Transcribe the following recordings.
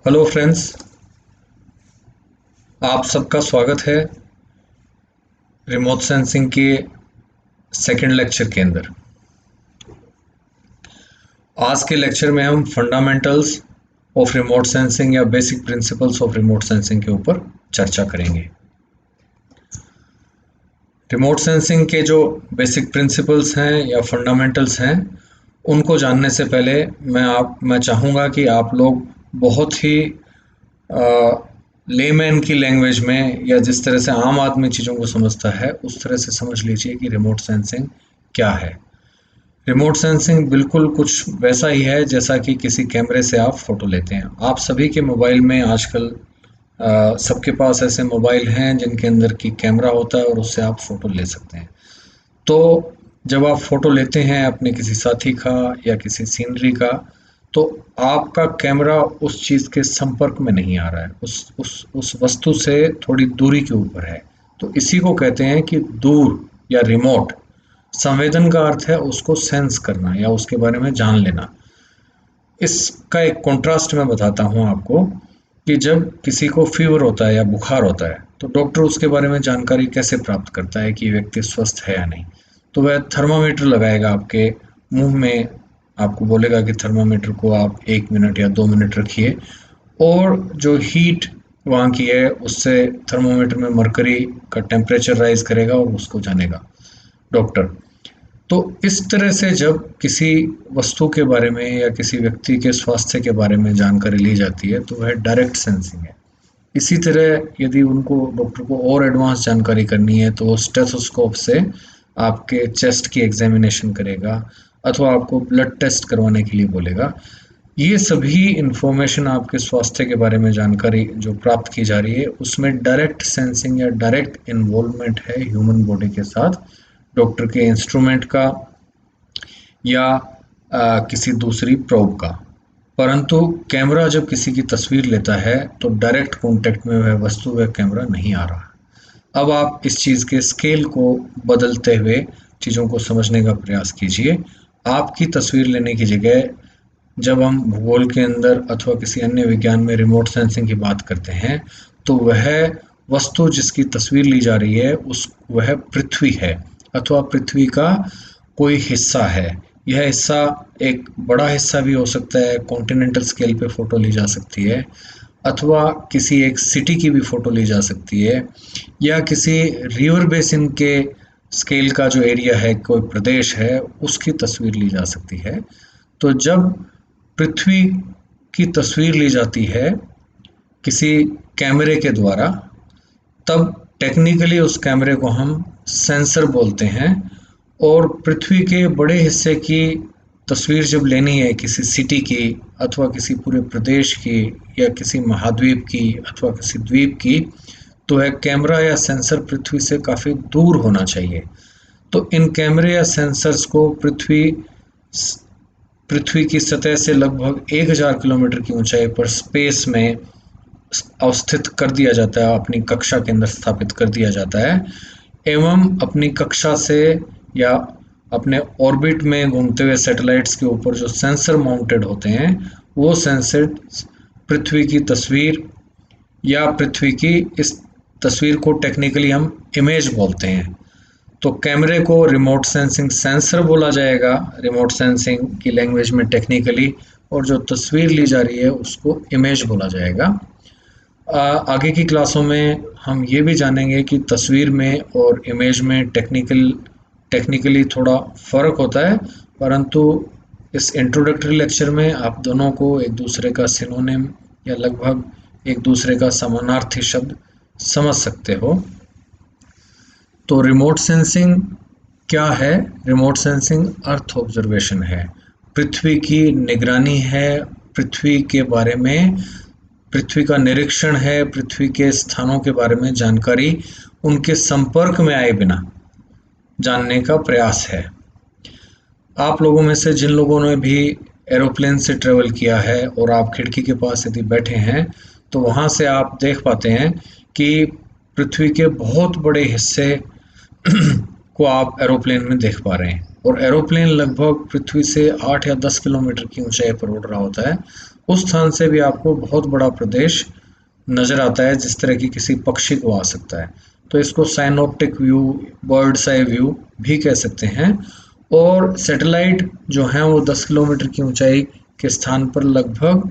Hello friends, आप सबका स्वागत है रिमोट सेंसिंग के सेकंड लेक्चर के अंदर। आज के लेक्चर में हम फंडामेंटल्स ऑफ रिमोट सेंसिंग या basic principles of remote sensing के ऊपर चर्चा करेंगे। रिमोट सेंसिंग के जो बेसिक प्रिंसिपल्स हैं या फंडामेंटल्स हैं, उनको जानने से पहले मैं चाहूँगा कि आप लोग बहुत ही लेमैन की लैंग्वेज में या जिस तरह से आम आदमी चीज़ों को समझता है उस तरह से समझ लीजिए कि रिमोट सेंसिंग क्या है। रिमोट सेंसिंग बिल्कुल कुछ वैसा ही है जैसा कि किसी कैमरे से आप फोटो लेते हैं। आप सभी के मोबाइल में आजकल सबके पास ऐसे मोबाइल हैं जिनके अंदर की कैमरा होता है और उससे आप फोटो ले सकते हैं। तो जब आप फोटो लेते हैं अपने किसी साथी का या किसी सीनरी का, तो आपका कैमरा उस चीज़ के संपर्क में नहीं आ रहा है, उस वस्तु से थोड़ी दूरी के ऊपर है। तो इसी को कहते हैं कि दूर या रिमोट। संवेदन का अर्थ है उसको सेंस करना या उसके बारे में जान लेना। इसका एक कॉन्ट्रास्ट मैं बताता हूँ आपको कि जब किसी को फीवर होता है या बुखार होता है तो डॉक्टर उसके बारे में जानकारी कैसे प्राप्त करता है कि व्यक्ति स्वस्थ है या नहीं। तो वह थर्मामीटर लगाएगा आपके मुंह में, आपको बोलेगा कि थर्मामीटर को आप 1 मिनट या 2 मिनट रखिए, और जो हीट वहाँ की है उससे थर्मामीटर में मरकरी का टेम्परेचर राइज करेगा और उसको जानेगा डॉक्टर। तो इस तरह से जब किसी वस्तु के बारे में या किसी व्यक्ति के स्वास्थ्य के बारे में जानकारी ली जाती है तो वह डायरेक्ट सेंसिंग है। इसी तरह यदि उनको डॉक्टर को और एडवांस जानकारी करनी है तो वो स्टेथोस्कोप से आपके चेस्ट की एग्जामिनेशन करेगा अथवा आपको ब्लड टेस्ट करवाने के लिए बोलेगा। ये सभी इंफॉर्मेशन आपके स्वास्थ्य के बारे में जानकारी जो प्राप्त की जा रही है उसमें डायरेक्ट सेंसिंग या डायरेक्ट इन्वॉल्वमेंट है ह्यूमन बॉडी के साथ, डॉक्टर के इंस्ट्रूमेंट का या किसी दूसरी प्रोब का। परंतु कैमरा जब किसी की तस्वीर लेता है तो डायरेक्ट कांटेक्ट में वह वस्तु वह कैमरा नहीं आ रहा। अब आप इस चीज़ के स्केल को बदलते हुए चीज़ों को समझने का प्रयास कीजिए। आपकी तस्वीर लेने की जगह जब हम भूगोल के अंदर अथवा किसी अन्य विज्ञान में रिमोट सेंसिंग की बात करते हैं तो वह वस्तु जिसकी तस्वीर ली जा रही है उस वह पृथ्वी है अथवा पृथ्वी का कोई हिस्सा है। यह हिस्सा एक बड़ा हिस्सा भी हो सकता है, कॉन्टिनेंटल स्केल पे फोटो ली जा सकती है, अथवा किसी एक सिटी की भी फोटो ली जा सकती है, या किसी रिवर बेसिन के स्केल का जो एरिया है, कोई प्रदेश है, उसकी तस्वीर ली जा सकती है। तो जब पृथ्वी की तस्वीर ली जाती है किसी कैमरे के द्वारा, तब टेक्निकली उस कैमरे को हम सेंसर बोलते हैं। और पृथ्वी के बड़े हिस्से की तस्वीर जब लेनी है किसी सिटी की अथवा किसी पूरे प्रदेश की या किसी महाद्वीप की अथवा किसी द्वीप की, तो वह कैमरा या सेंसर पृथ्वी से काफ़ी दूर होना चाहिए। तो इन कैमरे या सेंसर्स को पृथ्वी की सतह से लगभग 1000 किलोमीटर की ऊंचाई पर स्पेस में अवस्थित कर दिया जाता है, अपनी कक्षा के अंदर स्थापित कर दिया जाता है। एवं अपनी कक्षा से या अपने ऑर्बिट में घूमते हुए सैटेलाइट्स के ऊपर जो सेंसर माउंटेड होते हैं वो सेंसर पृथ्वी की तस्वीर या पृथ्वी की इस तस्वीर को टेक्निकली हम इमेज बोलते हैं। तो कैमरे को रिमोट सेंसिंग सेंसर बोला जाएगा रिमोट सेंसिंग की लैंग्वेज में टेक्निकली, और जो तस्वीर ली जा रही है उसको इमेज बोला जाएगा। आगे की क्लासों में हम ये भी जानेंगे कि तस्वीर में और इमेज में टेक्निकली थोड़ा फ़र्क होता है, परंतु इस इंट्रोडक्टरी लेक्चर में आप दोनों को एक दूसरे का सिनोनिम या लगभग एक दूसरे का समानार्थी शब्द समझ सकते हो। तो रिमोट सेंसिंग क्या है? रिमोट सेंसिंग अर्थ ऑब्जर्वेशन है, पृथ्वी की निगरानी है, पृथ्वी के बारे में, पृथ्वी का निरीक्षण है, पृथ्वी के स्थानों के बारे में जानकारी उनके संपर्क में आए बिना जानने का प्रयास है। आप लोगों में से जिन लोगों ने भी एरोप्लेन से ट्रेवल किया है और आप खिड़की के पास यदि बैठे हैं तो वहाँ से आप देख पाते हैं कि पृथ्वी के बहुत बड़े हिस्से को आप एरोप्लेन में देख पा रहे हैं, और एरोप्लेन लगभग पृथ्वी से 8 या 10 किलोमीटर की ऊंचाई पर उड़ रहा होता है उस स्थान से भी आपको बहुत बड़ा प्रदेश नज़र आता है, जिस तरह की किसी पक्षी को आ सकता है। तो इसको साइनोप्टिक व्यू, बर्ड्स आई व्यू भी कह सकते हैं। और सैटेलाइट जो हैं वो 10 किलोमीटर की ऊंचाई के स्थान पर लगभग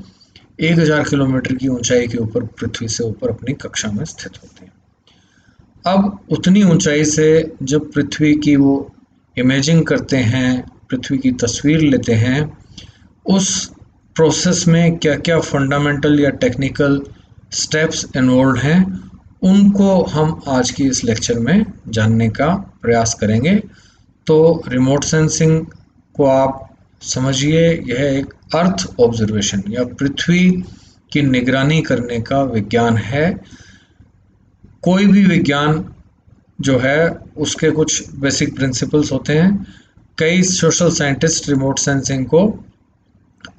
1000 किलोमीटर की ऊंचाई के ऊपर पृथ्वी से ऊपर अपनी कक्षा में स्थित होते हैं। अब उतनी ऊंचाई से जब पृथ्वी की वो इमेजिंग करते हैं, पृथ्वी की तस्वीर लेते हैं, उस प्रोसेस में क्या क्या फंडामेंटल या टेक्निकल स्टेप्स इन्वॉल्व हैं, उनको हम आज की इस लेक्चर में जानने का प्रयास करेंगे। तो रिमोट सेंसिंग को आप समझिए, यह एक अर्थ ऑब्जर्वेशन या पृथ्वी की निगरानी करने का विज्ञान है। कोई भी विज्ञान जो है उसके कुछ बेसिक प्रिंसिपल्स होते हैं। कई सोशल साइंटिस्ट रिमोट सेंसिंग को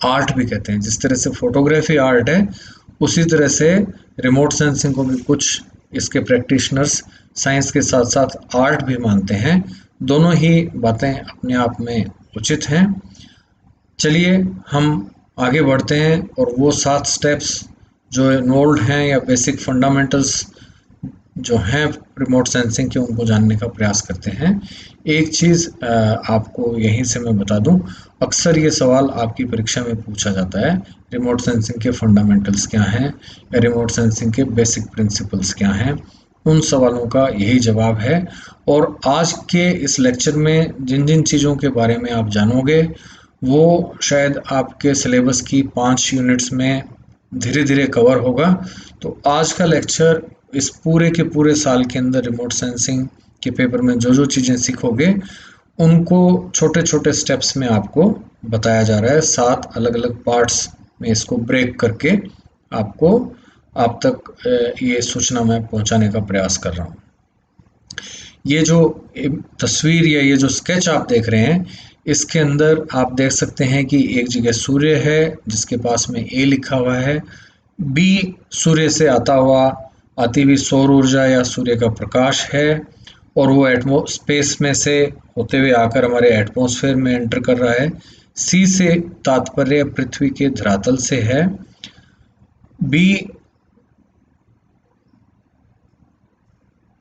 आर्ट भी कहते हैं। जिस तरह से फोटोग्राफी आर्ट है, उसी तरह से रिमोट सेंसिंग को भी कुछ इसके प्रैक्टिशनर्स साइंस के साथ साथ आर्ट भी मानते हैं। दोनों ही बातें अपने आप में उचित हैं। चलिए हम आगे बढ़ते हैं और वो 7 स्टेप्स जो इन्वॉल्व हैं या बेसिक फंडामेंटल्स जो हैं रिमोट सेंसिंग के, उनको जानने का प्रयास करते हैं। एक चीज़ आपको यहीं से मैं बता दूं, अक्सर ये सवाल आपकी परीक्षा में पूछा जाता है, रिमोट सेंसिंग के फंडामेंटल्स क्या हैं या रिमोट सेंसिंग के बेसिक प्रिंसिपल्स क्या हैं। उन सवालों का यही जवाब है। और आज के इस लेक्चर में जिन जिन चीज़ों के बारे में आप जानोगे, वो शायद आपके सिलेबस की 5 यूनिट्स में धीरे धीरे कवर होगा। तो आज का लेक्चर इस पूरे के पूरे साल के अंदर रिमोट सेंसिंग के पेपर में जो जो चीज़ें सीखोगे, उनको छोटे छोटे स्टेप्स में आपको बताया जा रहा है। 7 अलग अलग पार्ट्स में इसको ब्रेक करके आपको आप तक ये सूचना मैं पहुंचाने का प्रयास कर रहा हूँ। ये जो तस्वीर या ये जो स्केच आप देख रहे हैं, इसके अंदर आप देख सकते हैं कि एक जगह सूर्य है जिसके पास में ए लिखा हुआ है, बी सूर्य से आती हुई सौर ऊर्जा या सूर्य का प्रकाश है, और वो स्पेस में से होते हुए आकर हमारे एटमॉस्फेयर में एंटर कर रहा है। सी से तात्पर्य पृथ्वी के धरातल से है। बी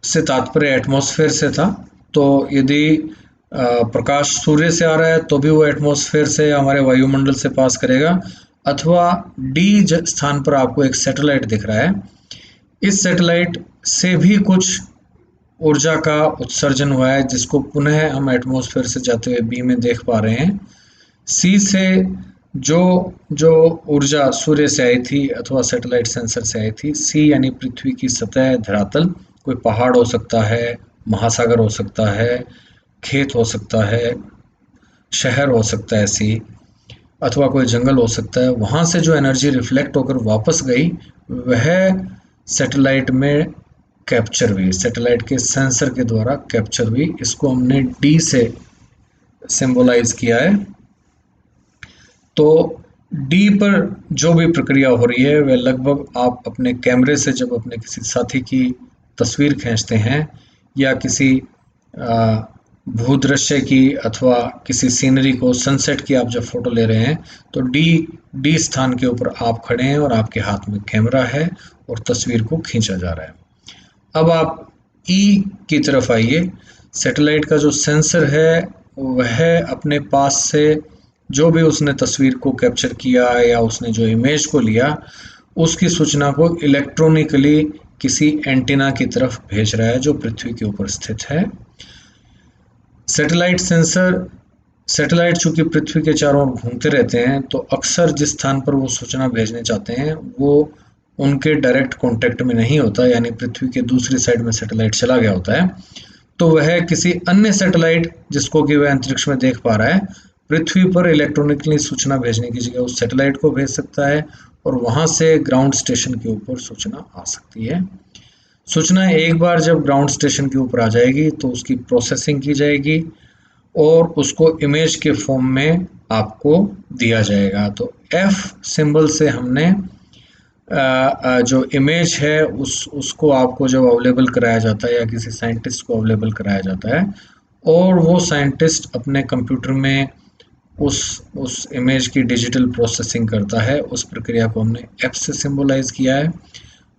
से तात्पर्य एटमॉस्फेयर से था। तो यदि प्रकाश सूर्य से आ रहा है तो भी वो एटमॉस्फेयर से हमारे वायुमंडल से पास करेगा। अथवा डी स्थान पर आपको एक सैटेलाइट दिख रहा है, इस सैटेलाइट से भी कुछ ऊर्जा का उत्सर्जन हुआ है, जिसको पुनः हम एटमॉस्फेयर से जाते हुए बी में देख पा रहे हैं। सी से जो जो ऊर्जा सूर्य से आई थी अथवा सैटेलाइट सेंसर से आई थी, सी यानी पृथ्वी की सतह, धरातल, कोई पहाड़ हो सकता है, महासागर हो सकता है, खेत हो सकता है, शहर हो सकता है सी, अथवा कोई जंगल हो सकता है। वहाँ से जो एनर्जी रिफ्लेक्ट होकर वापस गई, वह सैटेलाइट में कैप्चर हुई, सैटेलाइट के सेंसर के द्वारा कैप्चर हुई। इसको हमने डी से सिंबलाइज किया है। तो डी पर जो भी प्रक्रिया हो रही है, वह लगभग आप अपने कैमरे से जब अपने किसी साथी की तस्वीर खींचते हैं या किसी भूदृश्य की अथवा किसी सीनरी को, सनसेट की आप जब फोटो ले रहे हैं, तो डी स्थान के ऊपर आप खड़े हैं और आपके हाथ में कैमरा है और तस्वीर को खींचा जा रहा है। अब आप ई की तरफ आइए। सैटेलाइट का जो सेंसर है, वह अपने पास से जो भी उसने तस्वीर को कैप्चर किया या उसने जो इमेज को लिया, उसकी सूचना को इलेक्ट्रॉनिकली किसी एंटीना की तरफ भेज रहा है जो पृथ्वी के ऊपर स्थित है। सैटेलाइट सेंसर, सैटेलाइट चूंकि पृथ्वी के चारों ओर घूमते रहते हैं, तो अक्सर जिस स्थान पर वो सूचना भेजने चाहते हैं वो उनके डायरेक्ट कांटेक्ट में नहीं होता, यानी पृथ्वी के दूसरी साइड में सैटेलाइट चला गया होता है। तो वह किसी अन्य सैटेलाइट जिसको कि वह अंतरिक्ष में देख पा रहा है, पृथ्वी पर इलेक्ट्रॉनिकली सूचना भेजने की जगह उस सैटेलाइट को भेज सकता है और वहां से ग्राउंड स्टेशन के ऊपर सूचना आ सकती है। सूचना एक बार जब ग्राउंड स्टेशन के ऊपर आ जाएगी तो उसकी प्रोसेसिंग की जाएगी और उसको इमेज के फॉर्म में आपको दिया जाएगा। तो एफ सिंबल से हमने जो इमेज है उसको आपको जब अवेलेबल कराया जाता है या किसी साइंटिस्ट को अवेलेबल कराया जाता है, और वो साइंटिस्ट अपने कंप्यूटर में उस इमेज की डिजिटल प्रोसेसिंग करता है। उस प्रक्रिया को हमने एफ से सिंबलाइज किया है।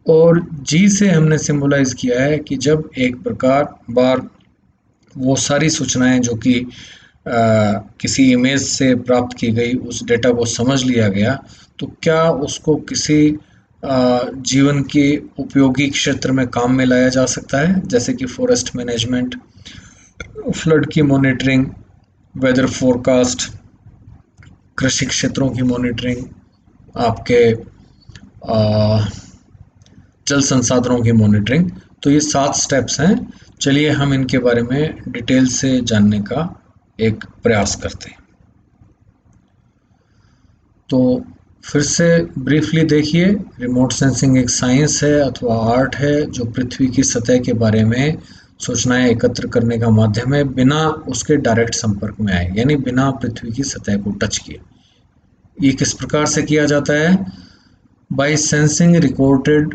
और जी से हमने सिंबलाइज किया है कि जब एक प्रकार बार वो सारी सूचनाएं जो कि किसी इमेज से प्राप्त की गई उस डेटा को समझ लिया गया, तो क्या उसको किसी जीवन के उपयोगी क्षेत्र में काम में लाया जा सकता है, जैसे कि फॉरेस्ट मैनेजमेंट, फ्लड की मॉनिटरिंग, वेदर फोरकास्ट, कृषि क्षेत्रों की मॉनिटरिंग, आपके जल संसाधनों की मॉनिटरिंग। तो ये 7 स्टेप्स हैं। चलिए हम इनके बारे में डिटेल से जानने का एक प्रयास करते हैं। तो फिर से ब्रीफली देखिए, रिमोट सेंसिंग एक साइंस है अथवा आर्ट है जो पृथ्वी की सतह के बारे में सूचनाएं एकत्र करने का माध्यम है, बिना उसके डायरेक्ट संपर्क में आए, यानी बिना पृथ्वी की सतह को टच किए। ये किस प्रकार से किया जाता है? बाय सेंसिंग रिकॉर्डेड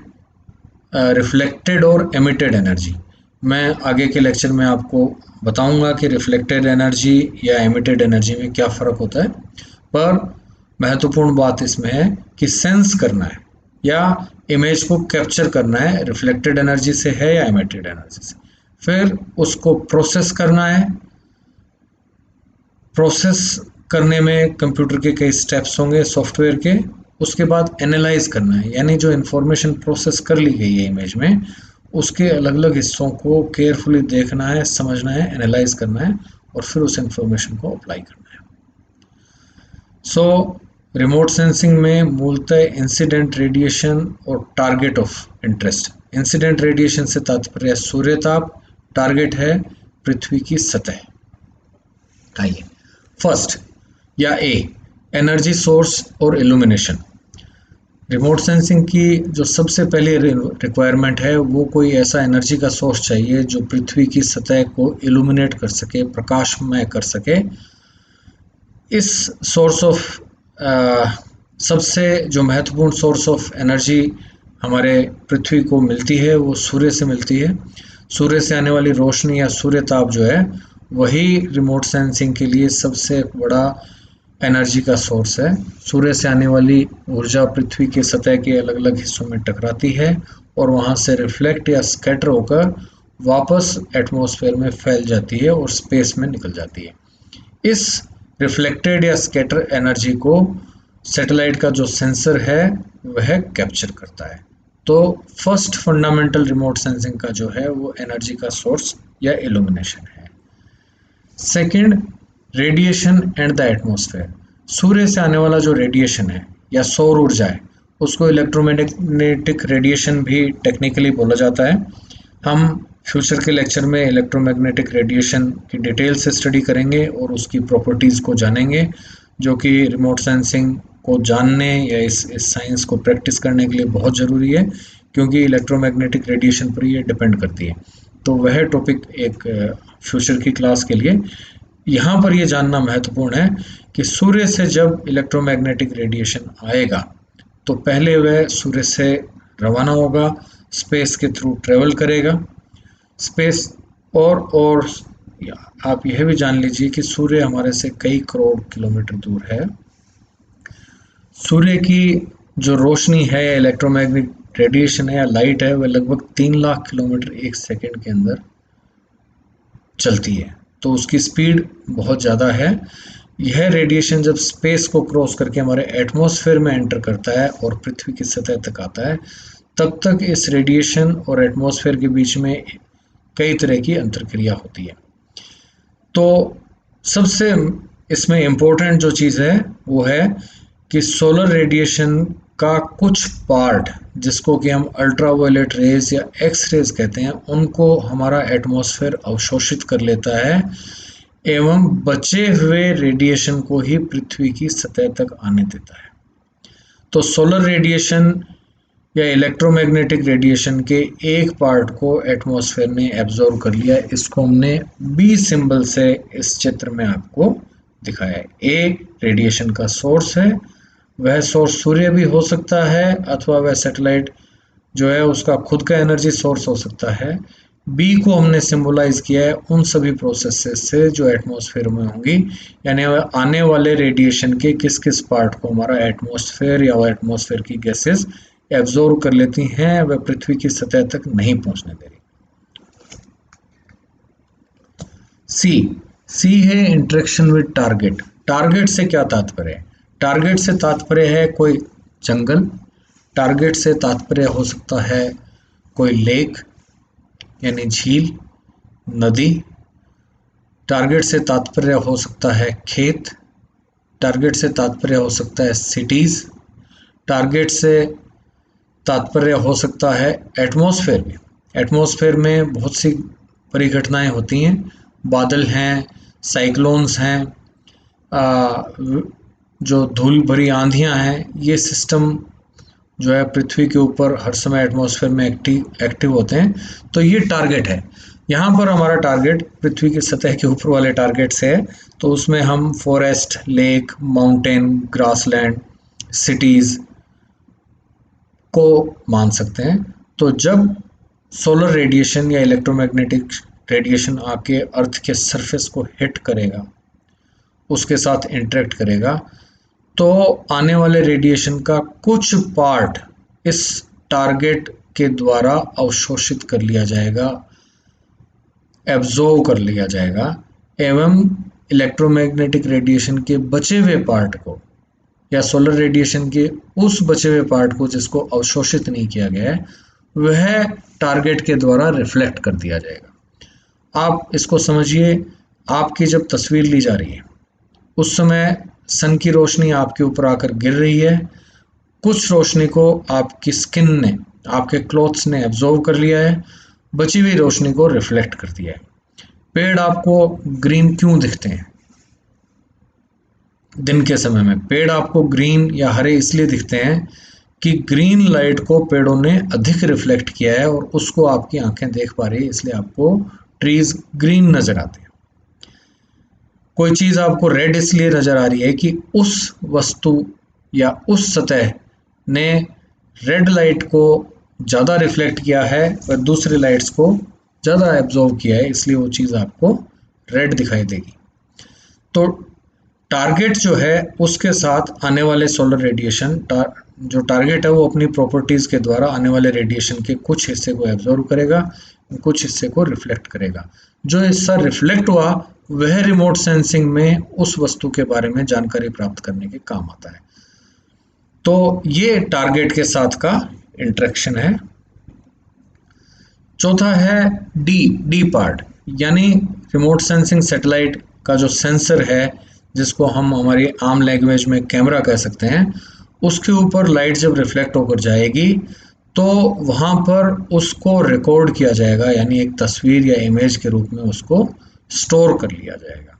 रिफ्लेक्टेड और एमिटेड एनर्जी। मैं आगे के लेक्चर में आपको बताऊंगा कि रिफ्लेक्टेड एनर्जी या एमिटेड एनर्जी में क्या फ़र्क होता है, पर महत्वपूर्ण बात इसमें है कि सेंस करना है या इमेज को कैप्चर करना है, रिफ्लेक्टेड एनर्जी से है या एमिटेड एनर्जी से। फिर उसको प्रोसेस करना है। प्रोसेस करने में कंप्यूटर के कई स्टेप्स होंगे सॉफ्टवेयर के। उसके बाद एनालाइज करना है, यानी जो इन्फॉर्मेशन प्रोसेस कर ली गई है इमेज में, उसके अलग अलग हिस्सों को केयरफुली देखना है, समझना है, एनालाइज करना है और फिर उस इन्फॉर्मेशन को अप्लाई करना है। सो रिमोट सेंसिंग में मूलतः इंसिडेंट रेडिएशन और target of interest. Incident radiation से तात्पर्य सूर्य ताप, टारगेट है पृथ्वी की सतह। आइए फर्स्ट या ए, एनर्जी सोर्स और इल्यूमिनेशन। रिमोट सेंसिंग की जो सबसे पहली रिक्वायरमेंट है वो कोई ऐसा एनर्जी का सोर्स चाहिए जो पृथ्वी की सतह को इल्यूमिनेट कर सके, प्रकाशमय कर सके। इस सोर्स ऑफ सबसे जो महत्वपूर्ण सोर्स ऑफ एनर्जी हमारे पृथ्वी को मिलती है वो सूर्य से मिलती है। सूर्य से आने वाली रोशनी या सूर्य ताप जो है वही रिमोट सेंसिंग के लिए सबसे बड़ा एनर्जी का सोर्स है। सूर्य से आने वाली ऊर्जा पृथ्वी के सतह के अलग अलग हिस्सों में टकराती है और वहाँ से रिफ्लेक्ट या स्कैटर होकर वापस एटमॉस्फेयर में फैल जाती है और स्पेस में निकल जाती है। इस रिफ्लेक्टेड या स्कैटर एनर्जी को सैटेलाइट का जो सेंसर है वह कैप्चर करता है। तो फर्स्ट फंडामेंटल रिमोट सेंसिंग का जो है वो एनर्जी का सोर्स या इल्यूमिनेशन है। Second, radiation and the atmosphere. सूर्य से आने वाला जो रेडिएशन है या सौर ऊर्जा है उसको इलेक्ट्रोमैग्नेटिक रेडिएशन भी टेक्निकली बोला जाता है। हम फ्यूचर के लेक्चर में इलेक्ट्रोमैग्नेटिक रेडिएशन की डिटेल से स्टडी करेंगे और उसकी प्रॉपर्टीज़ को जानेंगे, जो कि रिमोट सेंसिंग को जानने या इस साइंस को प्रैक्टिस करने के लिए बहुत ज़रूरी है, क्योंकि इलेक्ट्रोमैग्नेटिक रेडिएशन पर ये डिपेंड करती है। तो वह टॉपिक एक फ्यूचर की क्लास के लिए। यहाँ पर यह जानना महत्वपूर्ण है कि सूर्य से जब इलेक्ट्रोमैग्नेटिक रेडिएशन आएगा तो पहले वह सूर्य से रवाना होगा, स्पेस के थ्रू ट्रेवल करेगा स्पेस और आप यह भी जान लीजिए कि सूर्य हमारे से कई करोड़ किलोमीटर दूर है। सूर्य की जो रोशनी है या इलेक्ट्रोमैग्नेटिक रेडिएशन है या लाइट है वह लगभग 3 लाख किलोमीटर एक सेकंड के अंदर चलती है, तो उसकी स्पीड बहुत ज़्यादा है। यह रेडिएशन जब स्पेस को क्रॉस करके हमारे एटमॉस्फेयर में एंटर करता है और पृथ्वी की सतह तक आता है, तब तक इस रेडिएशन और एटमॉस्फेयर के बीच में कई तरह की अंतरक्रिया होती है। तो सबसे इसमें इम्पोर्टेंट जो चीज़ है वो है कि सोलर रेडिएशन का कुछ पार्ट, जिसको कि हम अल्ट्रावायलेट रेज या एक्स रेज कहते हैं, उनको हमारा एटमॉस्फेयर अवशोषित कर लेता है एवं बचे हुए रेडिएशन को ही पृथ्वी की सतह तक आने देता है। तो सोलर रेडिएशन या इलेक्ट्रोमैग्नेटिक रेडिएशन के एक पार्ट को एटमॉस्फेयर ने एब्जॉर्ब कर लिया। इसको हमने बी सिंबल से इस चित्र में आपको दिखाया है। ए रेडिएशन का सोर्स है, वह सोर्स सूर्य भी हो सकता है अथवा वह सैटेलाइट जो है उसका खुद का एनर्जी सोर्स हो सकता है। बी को हमने सिंबलाइज किया है उन सभी प्रोसेसेस से जो एटमॉस्फेयर में होंगी, यानी आने वाले रेडिएशन के किस किस पार्ट को हमारा एटमॉस्फेयर या एटमॉस्फेयर की गैसेस एब्जॉर्ब कर लेती हैं, वह पृथ्वी की सतह तक नहीं पहुंचने दे रही। सी सी है इंटरेक्शन विद टारगेट। टारगेट से क्या तात्पर्य है? टारगेट से तात्पर्य है कोई जंगल, टारगेट से तात्पर्य हो सकता है कोई लेक यानी झील, नदी, टारगेट से तात्पर्य हो सकता है खेत, टारगेट से तात्पर्य हो सकता है सिटीज, टारगेट से तात्पर्य हो सकता है एटमॉस्फेयर में। एटमॉस्फेयर में बहुत सी परिघटनाएं होती हैं, बादल हैं, साइक्लोन्स हैं, जो धूल भरी आंधियां हैं, ये सिस्टम जो है पृथ्वी के ऊपर हर समय एटमॉस्फेयर में एक्टिव होते हैं। तो ये टारगेट है। यहाँ पर हमारा टारगेट पृथ्वी की सतह के ऊपर वाले टारगेट से है, तो उसमें हम forest, lake, mountain, grassland, cities को मान सकते हैं। तो जब सोलर रेडिएशन या इलेक्ट्रोमैग्नेटिक रेडिएशन आके अर्थ के सरफेस को हिट करेगा, उसके साथ इंटरेक्ट करेगा, तो आने वाले रेडिएशन का कुछ पार्ट इस टारगेट के द्वारा अवशोषित कर लिया जाएगा, एब्जॉर्व कर लिया जाएगा, एवं इलेक्ट्रोमैग्नेटिक रेडिएशन के बचे हुए पार्ट को या सोलर रेडिएशन के उस बचे हुए पार्ट को जिसको अवशोषित नहीं किया गया है, वह टारगेट के द्वारा रिफ्लेक्ट कर दिया जाएगा। आप इसको समझिए, आपकी जब तस्वीर ली जा रही है उस समय सन की रोशनी आपके ऊपर आकर गिर रही है, कुछ रोशनी को आपकी स्किन ने, आपके क्लोथ्स ने एब्जॉर्व कर लिया है, बची हुई रोशनी को रिफ्लेक्ट कर दिया है। पेड़ आपको ग्रीन क्यों दिखते हैं? दिन के समय में पेड़ आपको ग्रीन या हरे इसलिए दिखते हैं कि ग्रीन लाइट को पेड़ों ने अधिक रिफ्लेक्ट किया है और उसको आपकी आंखें देख पा रही है, इसलिए आपको ट्रीज ग्रीन नजर आते हैं। कोई चीज आपको रेड इसलिए नजर आ रही है कि उस वस्तु या उस सतह ने रेड लाइट को ज़्यादा रिफ्लेक्ट किया है और दूसरी लाइट्स को ज़्यादा एब्जॉर्व किया है, इसलिए वो चीज़ आपको रेड दिखाई देगी। तो टारगेट जो है उसके साथ आने वाले सोलर रेडिएशन, जो टारगेट है वो अपनी प्रॉपर्टीज़ के द्वारा आने वाले रेडिएशन के कुछ हिस्से को एब्जॉर्व करेगा, कुछ हिस्से को रिफ्लेक्ट करेगा। जो हिस्सा रिफ्लेक्ट हुआ वह रिमोट सेंसिंग में उस वस्तु के बारे में जानकारी प्राप्त करने के काम आता है। तो ये टारगेट के साथ का इंटरेक्शन है। चौथा है डी पार्ट, यानी रिमोट सेंसिंग सैटेलाइट का जो सेंसर है, जिसको हम हमारी आम लैंग्वेज में कैमरा कह सकते हैं, उसके ऊपर लाइट जब रिफ्लेक्ट होकर जाएगी तो वहाँ पर उसको रिकॉर्ड किया जाएगा, यानी एक तस्वीर या इमेज के रूप में उसको स्टोर कर लिया जाएगा।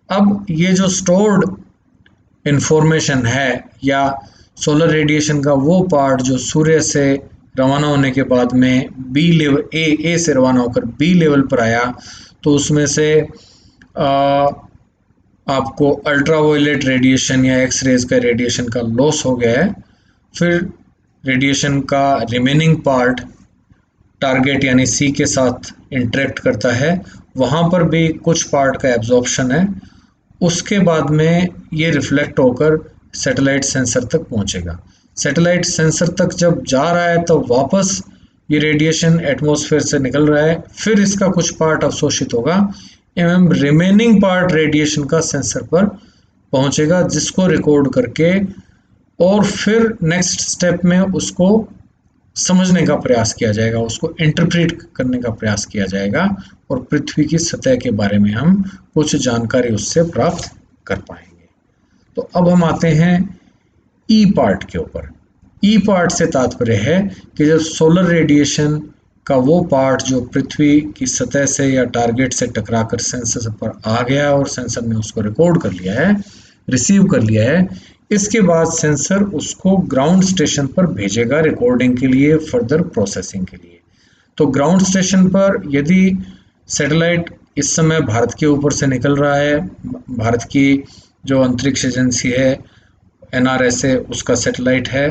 अब ये जो स्टोर्ड इंफॉर्मेशन है या सोलर रेडिएशन का वो पार्ट जो सूर्य से रवाना होने के बाद में बी लेवल ए से रवाना होकर बी लेवल पर आया, तो उसमें से आपको अल्ट्रावायलेट रेडिएशन या एक्स रेज का रेडिएशन का लॉस हो गया है। फिर रेडिएशन का रिमेनिंग पार्ट टारगेट यानी सी के साथ इंटरेक्ट करता है, वहाँ पर भी कुछ पार्ट का एब्जॉर्प्शन है। उसके बाद में ये रिफ्लेक्ट होकर सैटेलाइट सेंसर तक पहुँचेगा। सैटेलाइट सेंसर तक जब जा रहा है तो वापस ये रेडिएशन एटमॉस्फेयर से निकल रहा है, फिर इसका कुछ पार्ट अवशोषित होगा एवं रिमेनिंग पार्ट रेडिएशन का सेंसर पर पहुँचेगा, जिसको रिकॉर्ड करके और फिर नेक्स्ट स्टेप में उसको समझने का प्रयास किया जाएगा, उसको इंटरप्रेट करने का प्रयास किया जाएगा और पृथ्वी की सतह के बारे में हम कुछ जानकारी उससे प्राप्त कर पाएंगे। तो अब हम आते हैं ई पार्ट के ऊपर। ई पार्ट से तात्पर्य है कि जब सोलर रेडिएशन का वो पार्ट जो पृथ्वी की सतह से या टारगेट से टकराकर सेंसर पर आ गया और सेंसर ने उसको रिकॉर्ड कर लिया है, रिसीव कर लिया है, इसके बाद सेंसर उसको ग्राउंड स्टेशन पर भेजेगा रिकॉर्डिंग के लिए, फर्दर प्रोसेसिंग के लिए। तो ग्राउंड स्टेशन पर यदि सैटेलाइट इस समय भारत के ऊपर से निकल रहा है, भारत की जो अंतरिक्ष एजेंसी है NRSA उसका सैटेलाइट है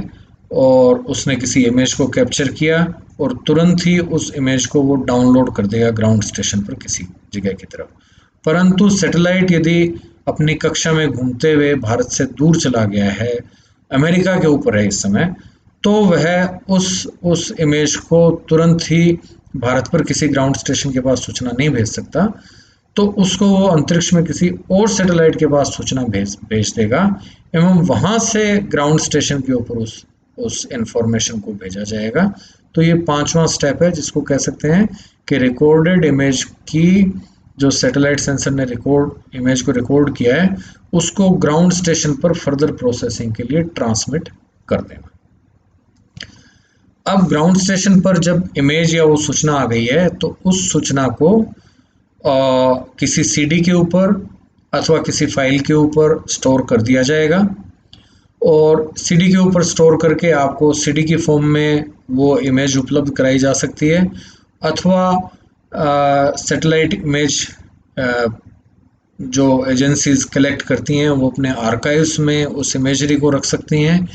और उसने किसी इमेज को कैप्चर किया और तुरंत ही उस इमेज को वो डाउनलोड कर देगा ग्राउंड स्टेशन पर किसी जगह की तरफ। परंतु सैटेलाइट यदि अपनी कक्षा में घूमते हुए भारत से दूर चला गया है, अमेरिका के ऊपर है इस समय, तो वह उस इमेज को तुरंत ही भारत पर किसी ग्राउंड स्टेशन के पास सूचना नहीं भेज सकता, तो उसको वो अंतरिक्ष में किसी और सैटेलाइट के पास सूचना भेज भेज देगा एवं वहां से ग्राउंड स्टेशन के ऊपर उस इंफॉर्मेशन को भेजा जाएगा। तो ये पांचवा स्टेप है जिसको कह सकते हैं कि रिकॉर्डेड इमेज की, जो सैटेलाइट सेंसर ने इमेज को रिकॉर्ड किया है, उसको ग्राउंड स्टेशन पर फर्दर प्रोसेसिंग के लिए ट्रांसमिट कर देना। अब ग्राउंड स्टेशन पर जब इमेज या वो सूचना आ गई है, तो उस सूचना को किसी सीडी के ऊपर अथवा किसी फाइल के ऊपर स्टोर कर दिया जाएगा और सीडी के ऊपर स्टोर करके आपको सीडी की फॉर्म में वो इमेज उपलब्ध कराई जा सकती है, अथवा सैटेलाइट इमेज जो एजेंसीज कलेक्ट करती हैं वो अपने आर्काइव्स में उस इमेजरी को रख सकती हैं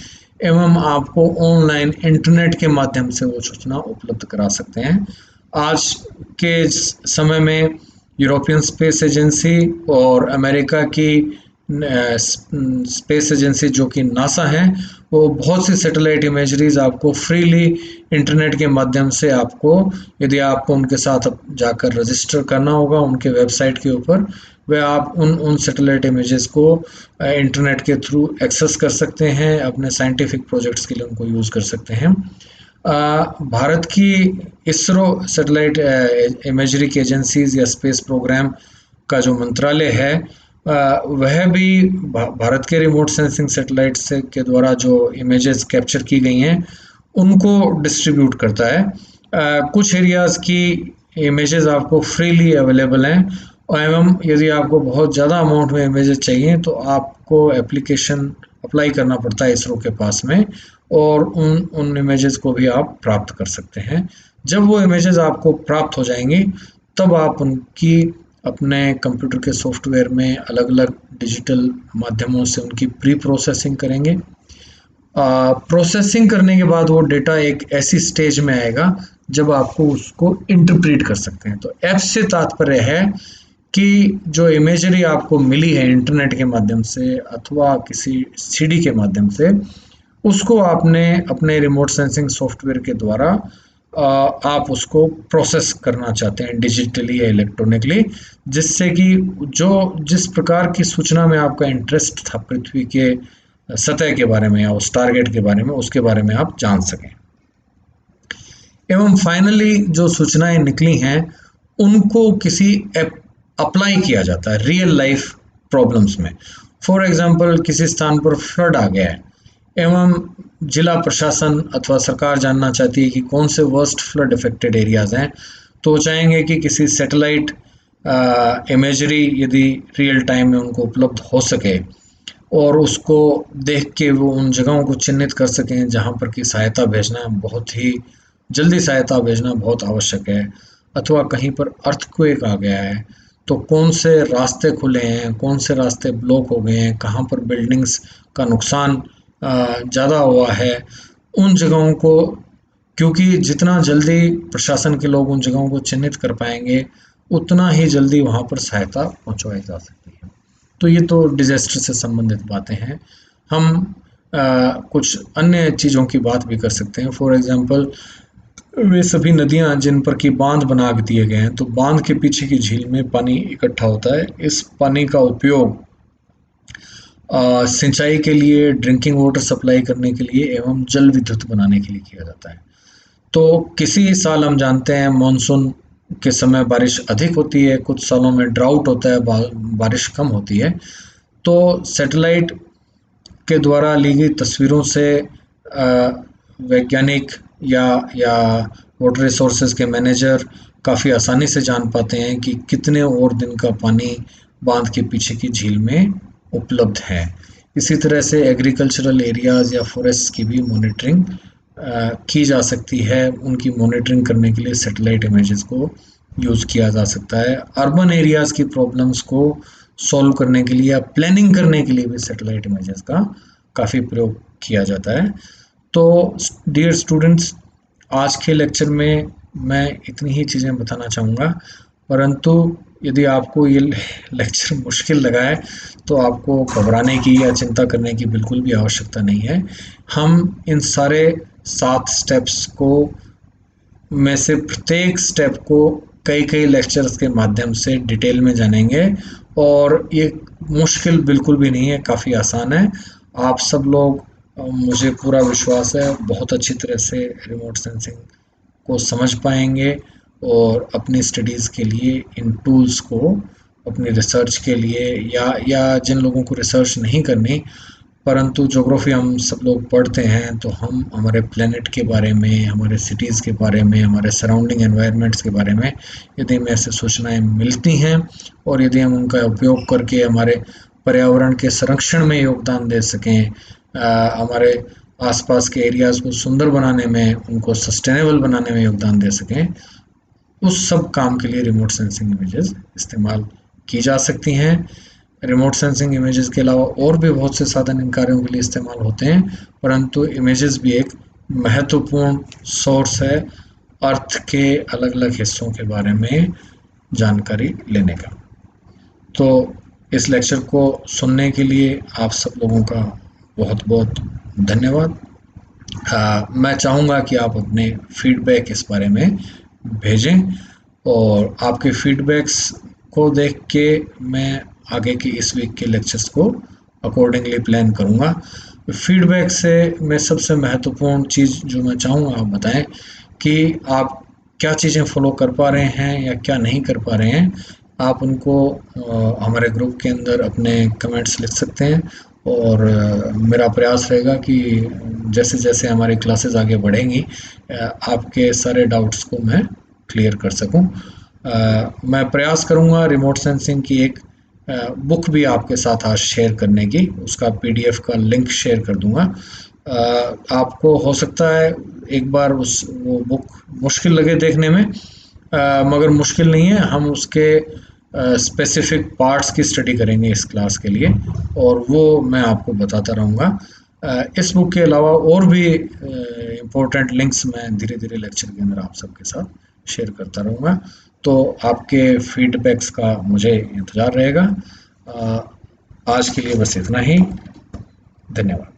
एवं आपको ऑनलाइन इंटरनेट के माध्यम से वो सूचना उपलब्ध करा सकते हैं। आज के समय में यूरोपियन स्पेस एजेंसी और अमेरिका की स्पेस एजेंसी जो कि नासा है, वो बहुत सी सैटेलाइट इमेजरीज आपको फ्रीली इंटरनेट के माध्यम से, आपको यदि आपको उनके साथ जाकर रजिस्टर करना होगा उनके वेबसाइट के ऊपर, वह आप उन सैटेलाइट इमेजेस को इंटरनेट के थ्रू एक्सेस कर सकते हैं, अपने साइंटिफिक प्रोजेक्ट्स के लिए उनको यूज़ कर सकते हैं। भारत की इसरो सैटेलाइट इमेजरी की एजेंसीज या स्पेस प्रोग्राम का जो मंत्रालय है, वह भी भारत के रिमोट सेंसिंग सैटेलाइट से के द्वारा जो इमेजेस कैप्चर की गई हैं उनको डिस्ट्रीब्यूट करता है। कुछ एरियाज़ की इमेजेस आपको फ्रीली अवेलेबल हैं एवं यदि आपको बहुत ज़्यादा अमाउंट में इमेजेस चाहिए तो आपको एप्लीकेशन अप्लाई करना पड़ता है इसरो के पास में, और उन इमेजेस को भी आप प्राप्त कर सकते हैं। जब वो इमेजेस आपको प्राप्त हो जाएंगी तब आप उनकी अपने कंप्यूटर के सॉफ्टवेयर में अलग अलग डिजिटल माध्यमों से उनकी प्री प्रोसेसिंग करेंगे। प्रोसेसिंग करने के बाद वो डेटा एक ऐसी स्टेज में आएगा जब आपको उसको इंटरप्रेट कर सकते हैं। तो ऐप से तात्पर्य है कि जो इमेजरी आपको मिली है इंटरनेट के माध्यम से अथवा किसी सीडी के माध्यम से, उसको आपने अपने रिमोट सेंसिंग सॉफ्टवेयर के द्वारा आप उसको प्रोसेस करना चाहते हैं डिजिटली या इलेक्ट्रॉनिकली, जिससे कि जिस प्रकार की सूचना में आपका इंटरेस्ट था पृथ्वी के सतह के बारे में या उस टारगेट के बारे में, उसके बारे में आप जान सकें। एवं फाइनली जो सूचनाएं निकली हैं उनको किसी अप्लाई किया जाता है रियल लाइफ प्रॉब्लम्स में। फॉर एग्जांपल किसी स्थान पर फ्लड आ गया है एवं जिला प्रशासन अथवा सरकार जानना चाहती है कि कौन से वर्स्ट फ्लड इफेक्टेड एरियाज हैं, तो चाहेंगे कि किसी सैटेलाइट इमेजरी यदि रियल टाइम में उनको उपलब्ध हो सके और उसको देख के वो उन जगहों को चिन्हित कर सकें जहां पर कि सहायता भेजना बहुत ही जल्दी सहायता भेजना बहुत आवश्यक है, अथवा कहीं पर अर्थक्वेक आ गया है तो कौन से रास्ते खुले हैं, कौन से रास्ते ब्लॉक हो गए हैं, कहाँ पर बिल्डिंग्स का नुकसान ज़्यादा हुआ है, उन जगहों को, क्योंकि जितना जल्दी प्रशासन के लोग उन जगहों को चिन्हित कर पाएंगे उतना ही जल्दी वहाँ पर सहायता पहुँचवाई जा सकती है। तो ये तो डिजास्टर से संबंधित बातें हैं। हम कुछ अन्य चीज़ों की बात भी कर सकते हैं। फॉर एग्जांपल वे सभी नदियां जिन पर कि बांध बना दिए गए हैं, तो बांध के पीछे की झील में पानी इकट्ठा होता है। इस पानी का उपयोग सिंचाई के लिए, ड्रिंकिंग वाटर सप्लाई करने के लिए एवं जल विद्युत बनाने के लिए किया जाता है। तो किसी साल हम जानते हैं मानसून के समय बारिश अधिक होती है, कुछ सालों में ड्राउट होता है, बारिश कम होती है। तो सैटेलाइट के द्वारा ली गई तस्वीरों से वैज्ञानिक या वाटर रिसोर्सेज के मैनेजर काफ़ी आसानी से जान पाते हैं कि कितने और दिन का पानी बांध के पीछे की झील में उपलब्ध है। इसी तरह से एग्रीकल्चरल एरियाज़ या फॉरेस्ट की भी मॉनिटरिंग की जा सकती है। उनकी मॉनिटरिंग करने के लिए सैटेलाइट इमेजेस को यूज़ किया जा सकता है। अर्बन एरियाज़ की प्रॉब्लम्स को सॉल्व करने के लिए या प्लानिंग करने के लिए भी सैटेलाइट इमेजेस का काफ़ी प्रयोग किया जाता है। तो डियर स्टूडेंट्स, आज के लेक्चर में मैं इतनी ही चीज़ें बताना चाहूँगा, परंतु यदि आपको ये लेक्चर मुश्किल लगा है तो आपको घबराने की या चिंता करने की बिल्कुल भी आवश्यकता नहीं है। हम इन सारे 7 स्टेप्स को में से प्रत्येक स्टेप को कई कई लेक्चर्स के माध्यम से डिटेल में जानेंगे, और ये मुश्किल बिल्कुल भी नहीं है, काफ़ी आसान है। आप सब लोग, मुझे पूरा विश्वास है, बहुत अच्छी तरह से रिमोट सेंसिंग को समझ पाएंगे और अपनी स्टडीज़ के लिए इन टूल्स को, अपनी रिसर्च के लिए, या जिन लोगों को रिसर्च नहीं करनी परंतु ज्योग्राफी हम सब लोग पढ़ते हैं, तो हम हमारे प्लेनेट के बारे में, हमारे सिटीज़ के बारे में, हमारे सराउंडिंग एनवायरनमेंट्स के बारे में यदि हमें ऐसे सूचनाएं मिलती हैं और यदि हम उनका उपयोग करके हमारे पर्यावरण के संरक्षण में योगदान दे सकें, हमारे आसपास के एरियाज़ को सुंदर बनाने में, उनको सस्टेनेबल बनाने में योगदान दे सकें, उस सब काम के लिए रिमोट सेंसिंग इमेजेस इस्तेमाल की जा सकती हैं। रिमोट सेंसिंग इमेजेस के अलावा और भी बहुत से साधन इन कार्यों के लिए इस्तेमाल होते हैं, परंतु इमेजेस भी एक महत्वपूर्ण सोर्स है अर्थ के अलग अलग हिस्सों के बारे में जानकारी लेने का। तो इस लेक्चर को सुनने के लिए आप सब लोगों का बहुत बहुत धन्यवाद। मैं चाहूँगा कि आप अपने फीडबैक इस बारे में भेजें, और आपके फीडबैक्स को देख के मैं आगे के इस वीक के लेक्चर्स को अकॉर्डिंगली प्लान करूँगा। फीडबैक से मैं सबसे महत्वपूर्ण चीज़ जो मैं चाहूँगा आप बताएं कि आप क्या चीज़ें फॉलो कर पा रहे हैं या क्या नहीं कर पा रहे हैं। आप उनको हमारे ग्रुप के अंदर अपने कमेंट्स लिख सकते हैं, और मेरा प्रयास रहेगा कि जैसे जैसे हमारी क्लासेस आगे बढ़ेंगी आपके सारे डाउट्स को मैं क्लियर कर सकूं। मैं प्रयास करूंगा रिमोट सेंसिंग की एक बुक भी आपके साथ आज शेयर करने की, उसका पीडीएफ का लिंक शेयर कर दूंगा। आपको हो सकता है एक बार वो बुक मुश्किल लगे देखने में, मगर मुश्किल नहीं है। हम उसके स्पेसिफिक पार्ट्स की स्टडी करेंगे इस क्लास के लिए, और वो मैं आपको बताता रहूँगा। इस बुक के अलावा और भी इम्पोर्टेंट लिंक्स मैं धीरे धीरे लेक्चर के अंदर आप सबके साथ शेयर करता रहूँगा। तो आपके फीडबैक्स का मुझे इंतज़ार रहेगा। आज के लिए बस इतना ही। धन्यवाद।